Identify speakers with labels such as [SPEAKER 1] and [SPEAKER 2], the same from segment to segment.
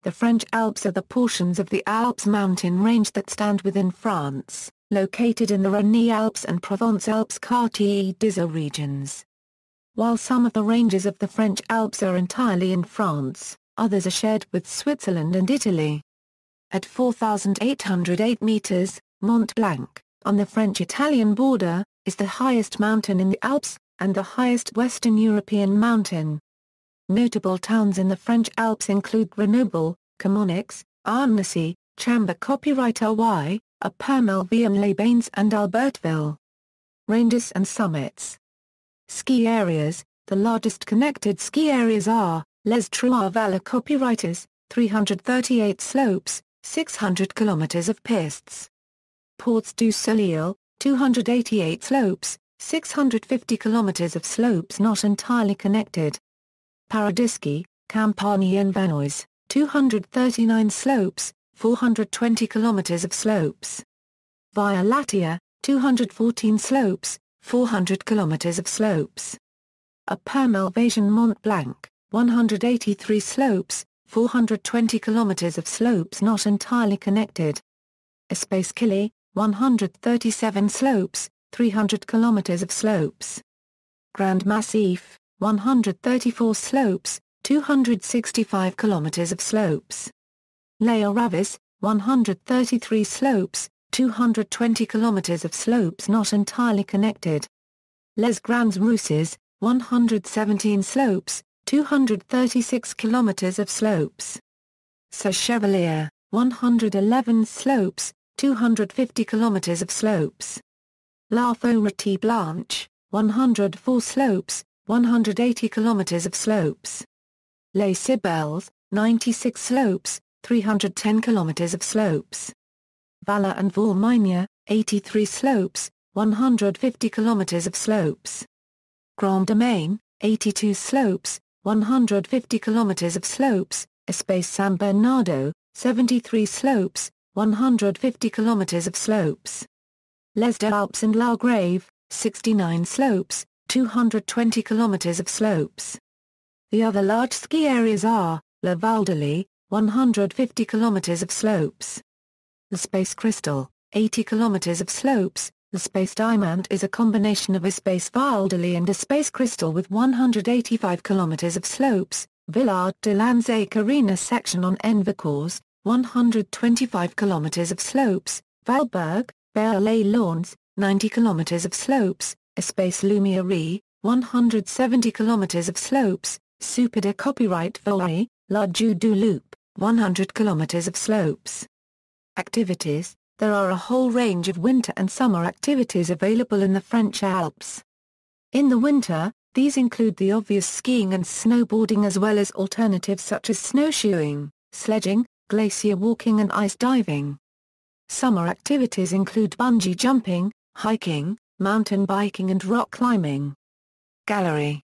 [SPEAKER 1] The French Alps are the portions of the Alps mountain range that stand within France, located in the Rhône-Alpes and Provence-Alpes-Côte d'Azur regions. While some of the ranges of the French Alps are entirely in France, others are shared with Switzerland and Italy. At 4,808 meters, Mont Blanc, on the French-Italian border, is the highest mountain in the Alps, and the highest Western European mountain. Notable towns in the French Alps include Grenoble, Chamonix, Annecy, Chambord copyright RY, Permel-Vienne-les-Bains and Albertville. Ranges and summits. Ski areas. The largest connected ski areas are, Les Trois Vallées copyrighters, 338 slopes, 600 kilometers of pistes. Portes du Soleil, 288 slopes, 650 kilometers of slopes not entirely connected. Paradisky, Campagne en Vanoise, 239 slopes, 420 kilometers of slopes. Via Latia, 214 slopes, 400 kilometers of slopes. Permel-Vaison Mont Blanc, 183 slopes, 420 kilometers of slopes not entirely connected. Espace Killy, 137 slopes, 300 kilometers of slopes. Grand Massif, 134 slopes, 265 kilometers of slopes. Les Aravis, 133 slopes, 220 kilometers of slopes not entirely connected. Les Grands Rousses, 117 slopes, 236 kilometers of slopes. Chevalier, 111 slopes, 250 kilometers of slopes. La Forêt Blanche, 104 slopes, 180 kilometers of slopes. Les Cibelles, 96 slopes, 310 kilometers of slopes. Valais and Vallmanya, 83 slopes, 150 kilometers of slopes. Grand Domaine, 82 slopes, 150 kilometers of slopes. Espace San Bernardo, 73 slopes, 150 kilometers of slopes. Les Deux Alpes and La Grave, 69 slopes, 220 kilometers of slopes. The other large ski areas are, La Valdelie, 150 kilometers of slopes. The Space Crystal, 80 kilometers of slopes. The Space Diamant is a combination of Espace Valdelie and Espace Crystal with 185 kilometers of slopes. Villard de Lanzac Arena section on Envercours, 125 kilometers of slopes. Valberg, Belle-les-Lawns, 90 kilometers of slopes. Espace Lumiere, 170 kilometers of slopes. Super de Copyright Vaury, La Jeu du Loup, 100 kilometers of slopes. Activities. There are a whole range of winter and summer activities available in the French Alps. In the winter, these include the obvious skiing and snowboarding as well as alternatives such as snowshoeing, sledging, glacier walking and ice diving. Summer activities include bungee jumping, hiking, mountain biking and rock climbing. Gallery.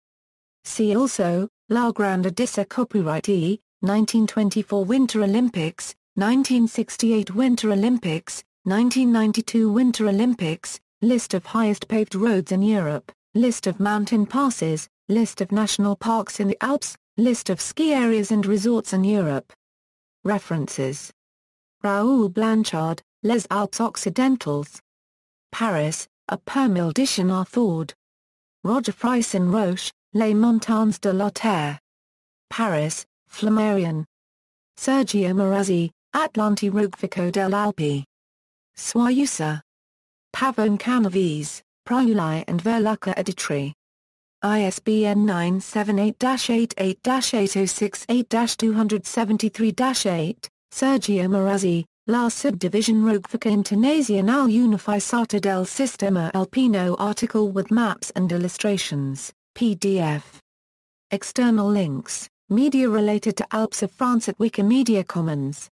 [SPEAKER 1] See also, La Grande Odyssée copyright E, 1924 Winter Olympics, 1968 Winter Olympics, 1992 Winter Olympics, List of highest paved roads in Europe, List of mountain passes, List of national parks in the Alps, List of ski areas and resorts in Europe. References. Raoul Blanchard, Les Alpes Occidentales. Paris, A Permel d'Ichen Arthord. Roger Frisson Roche, Les Montagnes de la Terre. Paris, Flammarion. Sergio Marazzi, Atlanti Rugfico dell'Alpi. Soyusa. Pavone Canaves, Priuli and Verluca Editri. ISBN 978-88-806-8-273-8, Sergio Marazzi, La Subdivision Rugfica Internazionale Unificata del Sistema Alpino article with maps and illustrations, PDF. External links, media related to Alps of France at Wikimedia Commons.